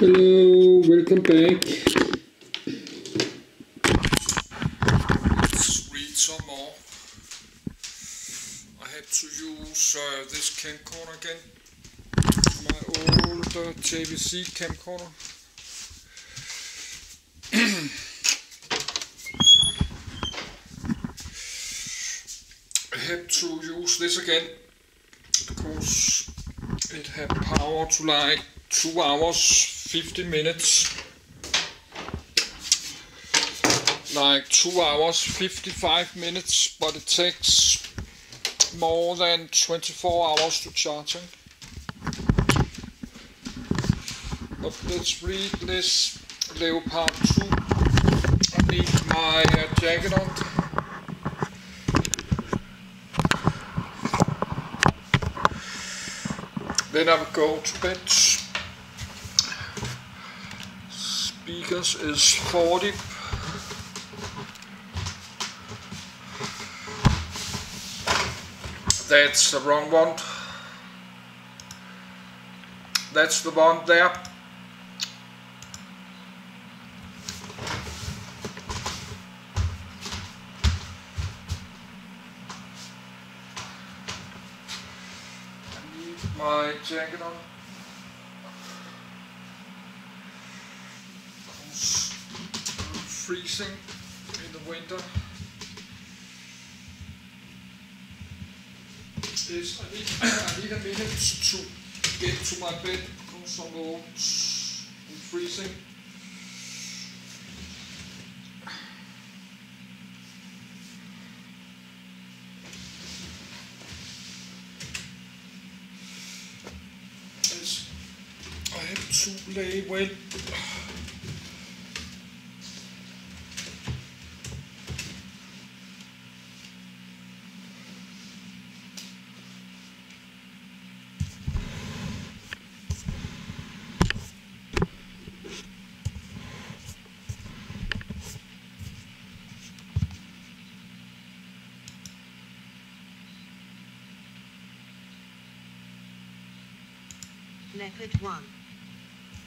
Hello, welcome back. Let's read some more. I had to use this camcorder again, my old JVC camcorder. I had to use this again because it had power to like 2 hours 50 minutes, like 2 hours 55 minutes, but it takes more than 24 hours to charging. But let's read this Leopard 2. I need my jacket on. Then I will go to bed. Speakers is 40. That's the wrong one. That's the one there. I need my jacket on. It's freezing in the winter. Yes, I need a minute to get to my bed because I'm freezing. Yes, I have to lay well. Leopard 1.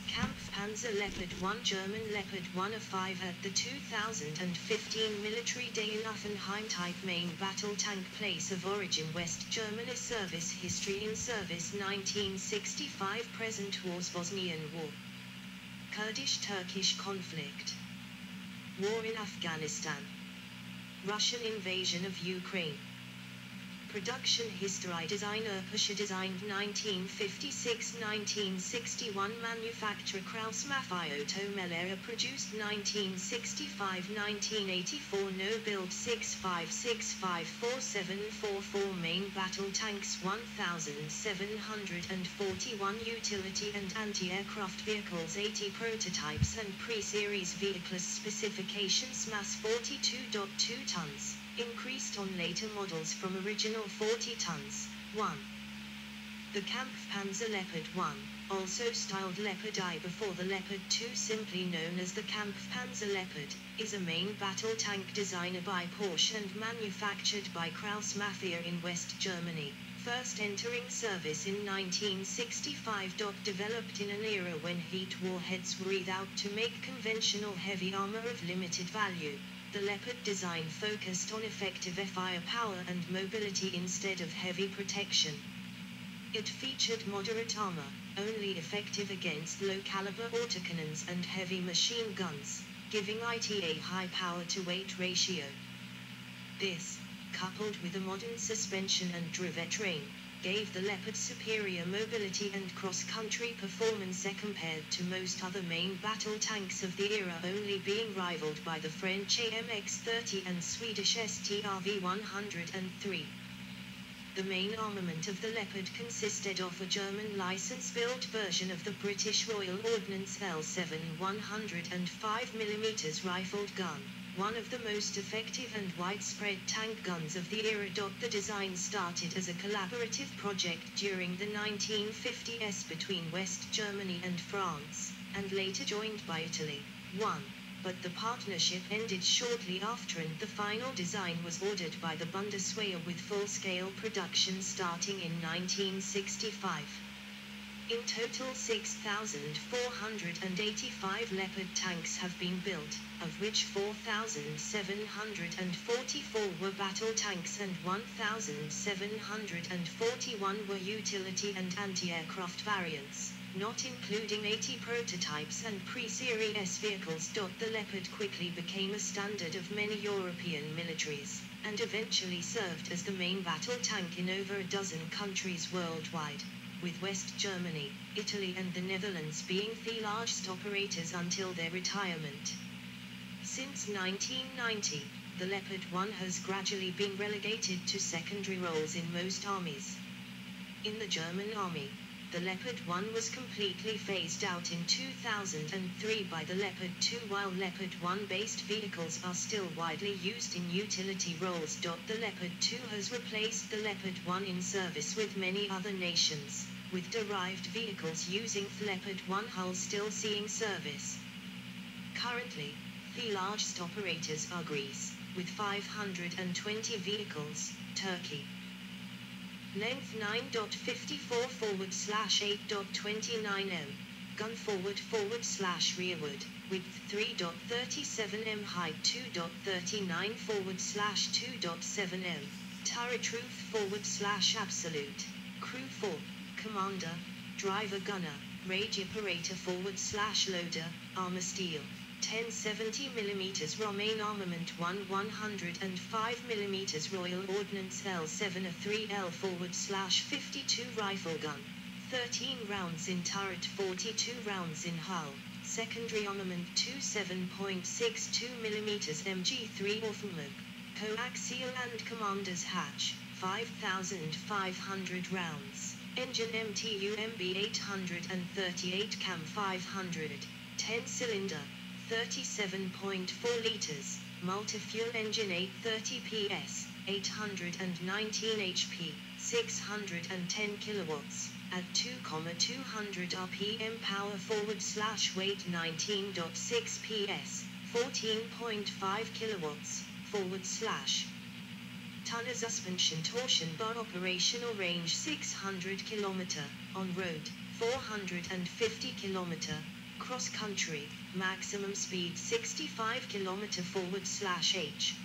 Kampfpanzer Leopard 1 German Leopard 1 A5 at the 2015 Military Day in Offenheim. Type main battle tank. Place of origin West Germany. Service history in service 1965. Present wars Bosnian War, Kurdish-Turkish conflict, war in Afghanistan, Russian invasion of Ukraine. Production history. Designer Porsche designed 1956-1961. Manufacturer Krauss-Maffei Auto Mellera produced 1965-1984. No build 65654744. Main battle tanks 1741. Utility and anti-aircraft vehicles 80. Prototypes and pre-series vehicles. Specifications mass 42.2 tons. Increased on later models from original 40 tons. 1. The Kampfpanzer Leopard 1, also styled Leopard I before the Leopard 2, simply known as the Kampfpanzer Leopard, is a main battle tank designed by Porsche and manufactured by Krauss-Maffei in West Germany, first entering service in 1965. Developed in an era when heat warheads were without to make conventional heavy armor of limited value. The Leopard design focused on effective firepower and mobility instead of heavy protection. It featured moderate armor, only effective against low-caliber autocannons and heavy machine guns, giving it a high power-to-weight ratio. This, coupled with a modern suspension and drivetrain, gave the Leopard superior mobility and cross-country performance compared to most other main battle tanks of the era, only being rivaled by the French AMX-30 and Swedish STRV-103. The main armament of the Leopard consisted of a German license-built version of the British Royal Ordnance L7 105mm rifled gun, one of the most effective and widespread tank guns of the era. The design started as a collaborative project during the 1950s between West Germany and France, and later joined by Italy. 1. But the partnership ended shortly after, and the final design was ordered by the Bundeswehr with full-scale production starting in 1965. In total 6,485 Leopard tanks have been built, of which 4,744 were battle tanks and 1,741 were utility and anti-aircraft variants, not including 80 prototypes and pre-series vehicles. The Leopard quickly became a standard of many European militaries, and eventually served as the main battle tank in over a dozen countries worldwide, with West Germany, Italy and the Netherlands being the largest operators until their retirement. Since 1990, the Leopard 1 has gradually been relegated to secondary roles in most armies. In the German army, the Leopard 1 was completely phased out in 2003 by the Leopard 2, while Leopard 1-based vehicles are still widely used in utility roles. The Leopard 2 has replaced the Leopard 1 in service with many other nations, with derived vehicles using the Leopard 1 hull still seeing service. Currently, the largest operators are Greece, with 520 vehicles, Turkey. Length 9.54/8.29 m. Gun forward/rearward, width 3.37 m. Height 2.39/2.7 m. Turret roof forward/absolute. Crew 4. Commander, driver gunner, rage operator forward/loader, armor steel. 1070 mm Romain armament 105 mm Royal Ordnance L73L /52 rifle gun. 13 rounds in turret, 42 rounds in hull. Secondary armament 27.62 mm MG3 Orphanmug. Coaxial and commander's hatch, 5,500 rounds. Engine MTU MB 838 CAM 500. 10-cylinder. 37.4 liters, multi-fuel engine 830 PS, 819 HP, 610 kilowatts, at 2,200 RPM power forward/weight 19.6 PS, 14.5 kilowatts, forward/. Tonner suspension torsion bar operational range 600 km, on road, 450 km. Cross country, maximum speed 65 km forward/h.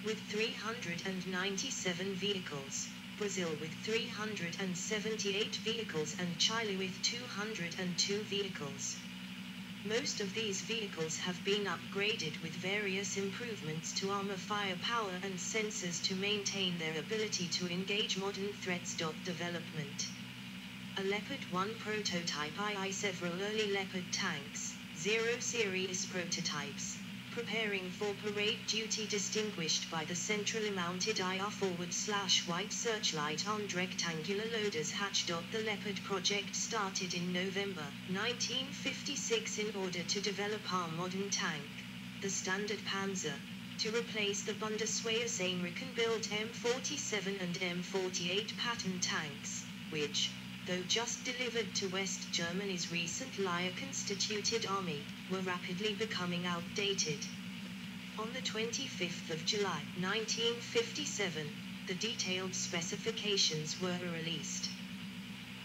With 397 vehicles, Brazil with 378 vehicles and Chile with 202 vehicles. Most of these vehicles have been upgraded with various improvements to armor, firepower and sensors to maintain their ability to engage modern threats. Development. A Leopard 1 prototype. Several early Leopard tanks, 0 series prototypes, preparing for parade duty, distinguished by the centrally mounted IR forward/white searchlight armed rectangular loader's hatch. The Leopard project started in November 1956 in order to develop our modern tank, the Standard Panzer, to replace the Bundeswehr American-built M47 and M48 Patton tanks, which, though just delivered to West Germany's recent Leyer-constituted army, were rapidly becoming outdated. On the 25th of July 1957, the detailed specifications were released.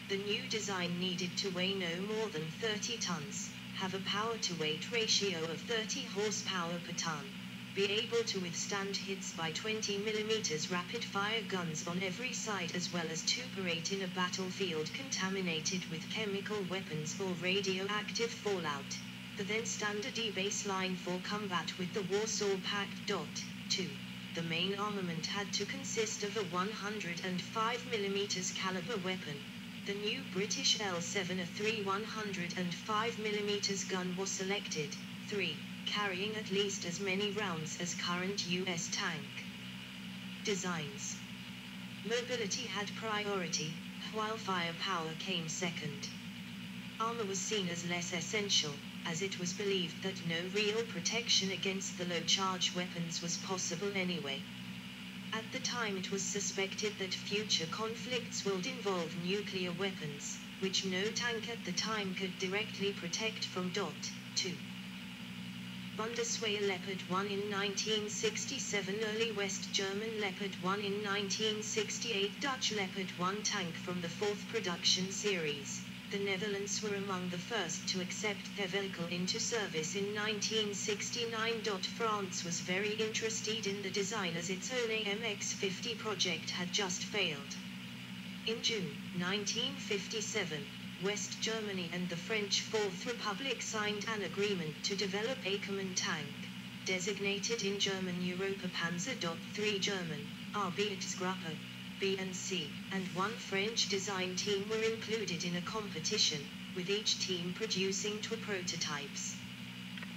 The new design needed to weigh no more than 30 tons, have a power-to-weight ratio of 30 horsepower per ton, be able to withstand hits by 20 mm rapid-fire guns on every side, as well as to operate in a battlefield contaminated with chemical weapons or radioactive fallout. The then standard E-baseline for combat with the Warsaw Pact. 2. The main armament had to consist of a 105 mm caliber weapon. The new British L73 105 mm gun was selected. 3. Carrying at least as many rounds as current US tank. Designs. Mobility had priority, while firepower came second. Armor was seen as less essential, as it was believed that no real protection against the low-charge weapons was possible anyway. At the time it was suspected that future conflicts would involve nuclear weapons, which no tank at the time could directly protect from. 2. Bundeswehr Leopard 1 in 1967, early West German Leopard 1 in 1968, Dutch Leopard 1 tank from the 4th production series. The Netherlands were among the first to accept their vehicle into service in 1969. France was very interested in the design as its own AMX-50 project had just failed. In June 1957, West Germany and the French Fourth Republic signed an agreement to develop a common tank, designated in German Europa Panzer. 3 German, Arbeitsgruppe, B and C, and one French design team were included in a competition, with each team producing 2 prototypes.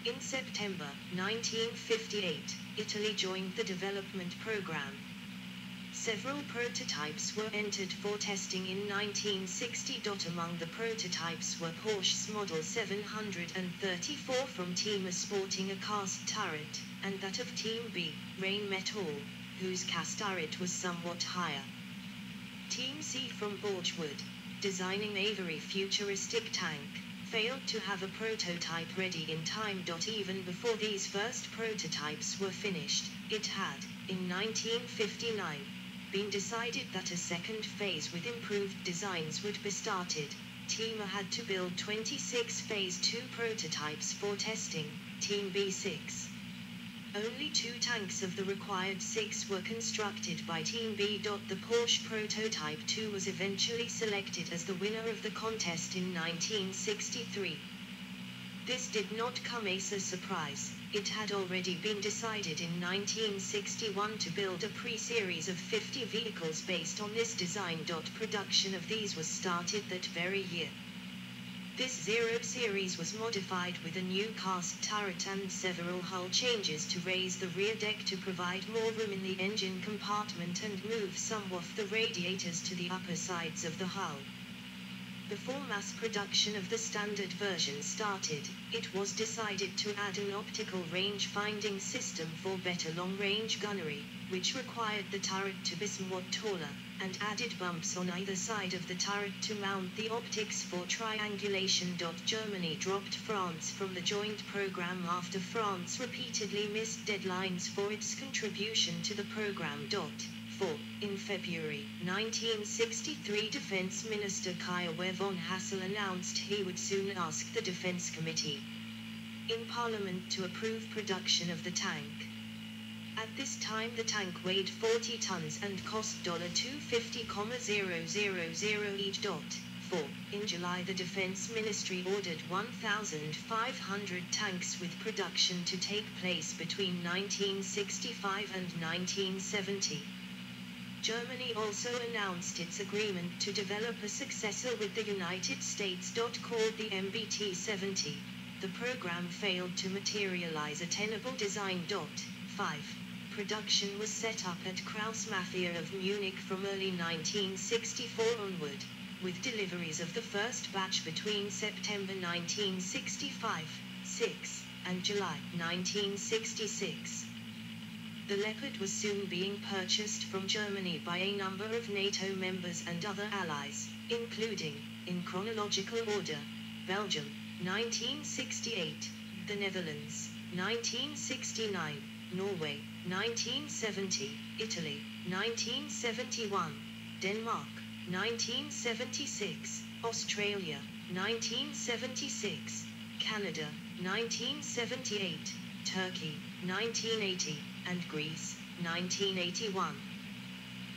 In September 1958, Italy joined the development program. Several prototypes were entered for testing in 1960. Among the prototypes were Porsche's Model 734 from Team A sporting a cast turret, and that of Team B, Rheinmetall, whose cast turret was somewhat higher. Team C from Borgwood, designing a very futuristic tank, failed to have a prototype ready in time. Even before these first prototypes were finished, it had, in 1959, been decided that a second phase with improved designs would be started. Team A had to build 26 Phase 2 prototypes for testing, Team B 6. Only 2 tanks of the required 6 were constructed by Team B. The Porsche Prototype 2 was eventually selected as the winner of the contest in 1963. This did not come as a surprise. It had already been decided in 1961 to build a pre-series of 50 vehicles based on this design. Production of these was started that very year. This 0 series was modified with a new cast turret and several hull changes to raise the rear deck to provide more room in the engine compartment and move some of the radiators to the upper sides of the hull. Before mass production of the standard version started, it was decided to add an optical range-finding system for better long-range gunnery, which required the turret to be somewhat taller, and added bumps on either side of the turret to mount the optics for triangulation. Germany dropped France from the joint program after France repeatedly missed deadlines for its contribution to the program. In February 1963, Defense Minister Kaiser von Hassel announced he would soon ask the Defense Committee in Parliament to approve production of the tank. At this time the tank weighed 40 tons and cost $250,000 each. In July the Defense Ministry ordered 1,500 tanks with production to take place between 1965 and 1970. Germany also announced its agreement to develop a successor with the United States. Called the MBT-70. The program failed to materialize a tenable design. 5. Production was set up at Krauss-Maffei of Munich from early 1964 onward, with deliveries of the first batch between September 1965-6 and July 1966. The Leopard was soon being purchased from Germany by a number of NATO members and other allies, including, in chronological order, Belgium, 1968, the Netherlands, 1969, Norway, 1970, Italy, 1971, Denmark, 1976, Australia, 1976, Canada, 1978, Turkey, 1980, and Greece, 1981.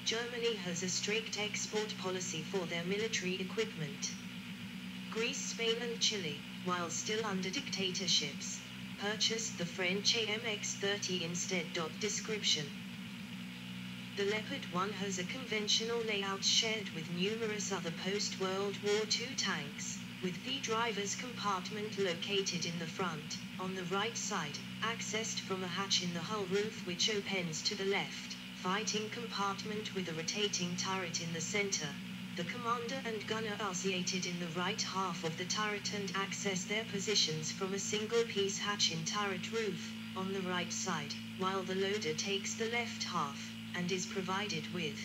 Germany has a strict export policy for their military equipment. Greece, Spain and Chile, while still under dictatorships, purchased the French AMX-30 instead. Description: the Leopard 1 has a conventional layout shared with numerous other post-World War II tanks, with the driver's compartment located in the front, on the right side, accessed from a hatch in the hull roof which opens to the left, fighting compartment with a rotating turret in the center. The commander and gunner are seated in the right half of the turret and access their positions from a single-piece hatch in turret roof, on the right side, while the loader takes the left half, and is provided with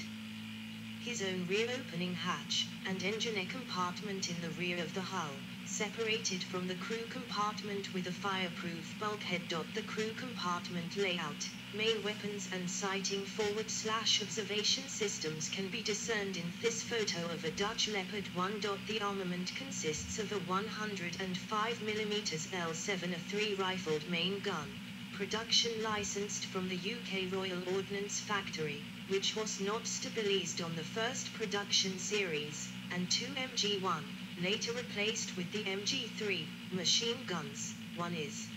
his own rear opening hatch, and engineer compartment in the rear of the hull, separated from the crew compartment with a fireproof bulkhead. The crew compartment layout, main weapons and sighting forward/observation systems can be discerned in this photo of a Dutch Leopard 1. The armament consists of a 105mm L7 A3 rifled main gun, production licensed from the UK Royal Ordnance Factory, which was not stabilised on the first production series, and 2 MG1, later replaced with the MG3, machine guns. One is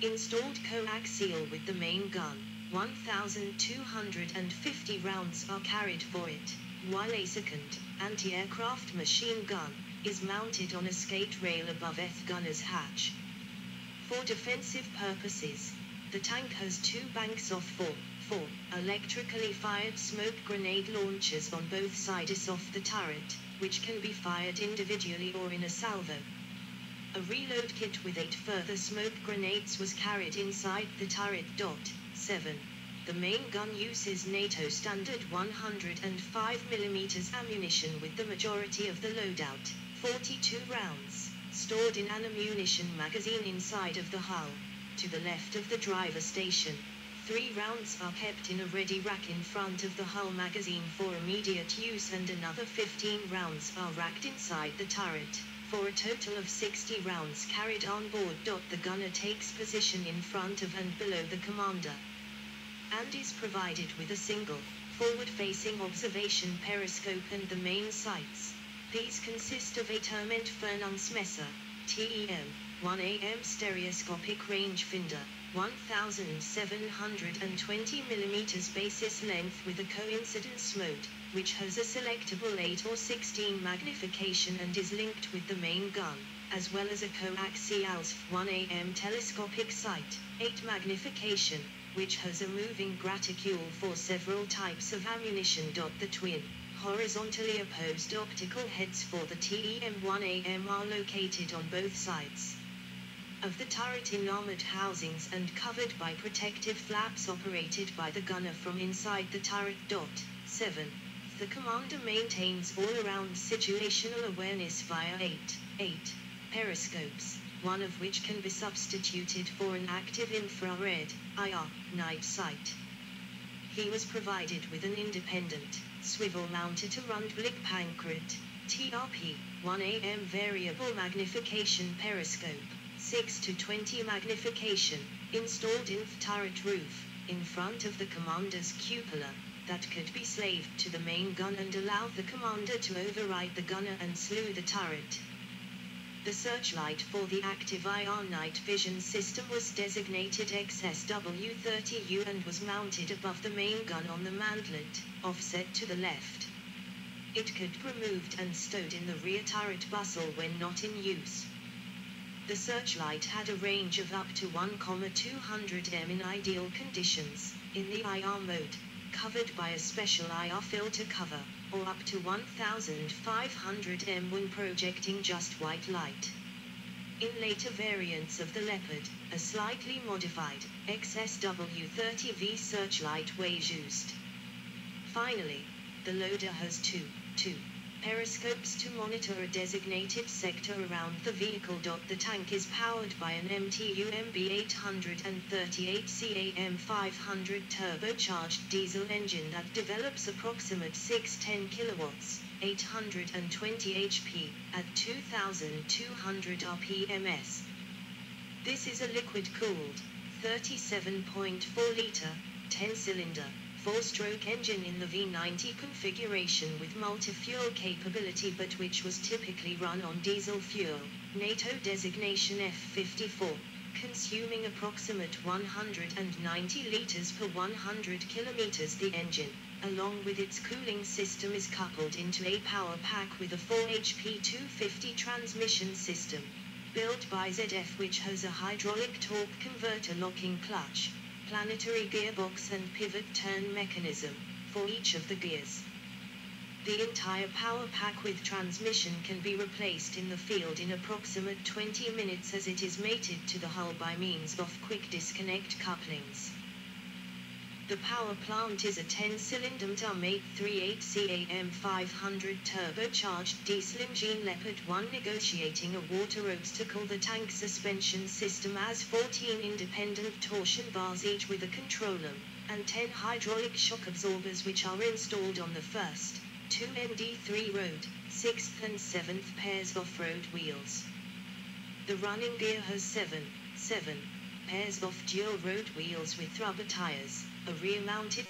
installed coaxial with the main gun. 1,250 rounds are carried for it, while a second, anti-aircraft machine gun, is mounted on a skate rail above its gunner's hatch. For defensive purposes, the tank has 2 banks of 4 electrically fired smoke grenade launchers on both sides of the turret, which can be fired individually or in a salvo. A reload kit with 8 further smoke grenades was carried inside the turret. 7. The main gun uses NATO standard 105mm ammunition with the majority of the loadout, 42 rounds, stored in an ammunition magazine inside of the hull. To the left of the driver station, 3 rounds are kept in a ready rack in front of the hull magazine for immediate use, and another 15 rounds are racked inside the turret, for a total of 60 rounds carried on board. The gunner takes position in front of and below the commander, and is provided with a single, forward-facing observation periscope and the main sights. These consist of a Terment Fernandesmesser, TEM, 1am stereoscopic rangefinder, 1720mm basis length with a coincidence mode, which has a selectable 8 or 16 magnification and is linked with the main gun, as well as a coaxial 1am telescopic sight, 8 magnification, which has a moving graticule for several types of ammunition. The twin, horizontally opposed optical heads for the TEM-1AM are located on both sides of the turret in armored housings and covered by protective flaps operated by the gunner from inside the turret. 7. The commander maintains all-around situational awareness via 8 periscopes, one of which can be substituted for an active infrared IR night sight. He was provided with an independent, swivel-mounted Rundblick Pancret, TRP, 1am variable magnification periscope, 6 to 20 magnification, installed in the turret roof, in front of the commander's cupola, that could be slaved to the main gun and allow the commander to override the gunner and slew the turret. The searchlight for the active IR night vision system was designated XSW-30U and was mounted above the main gun on the mantlet, offset to the left. It could be removed and stowed in the rear turret bustle when not in use. The searchlight had a range of up to 1,200 m in ideal conditions, in the IR mode, covered by a special IR filter cover, or up to 1,500 m when projecting just white light. In later variants of the Leopard, a slightly modified XSW-30V searchlight was used. Finally, the loader has two periscopes to monitor a designated sector around the vehicle. The tank is powered by an MTU MB838 CAM500 turbocharged diesel engine that develops approximate 610 kilowatts, 820 HP, at 2,200 RPMs. This is a liquid-cooled, 37.4-liter, 10-cylinder, 4-stroke engine in the V90 configuration with multi-fuel capability, but which was typically run on diesel fuel, NATO designation F54, consuming approximate 190 liters per 100 kilometers. The engine, along with its cooling system, is coupled into a power pack with a 4 HP 250 transmission system, built by ZF, which has a hydraulic torque converter locking clutch, planetary gearbox and pivot turn mechanism, for each of the gears. The entire power pack with transmission can be replaced in the field in approximate 20 minutes, as it is mated to the hull by means of quick disconnect couplings. The power plant is a 10-cylinder MTUM 838 CAM 500 turbocharged diesel engine Leopard 1 negotiating a water obstacle. The tank suspension system has 14 independent torsion bars each with a controller, and 10 hydraulic shock absorbers which are installed on the first, 2 ND3 road, 6th and 7th pairs off-road wheels. The running gear has 7 pairs of dual road wheels with rubber tires, a rear-mounted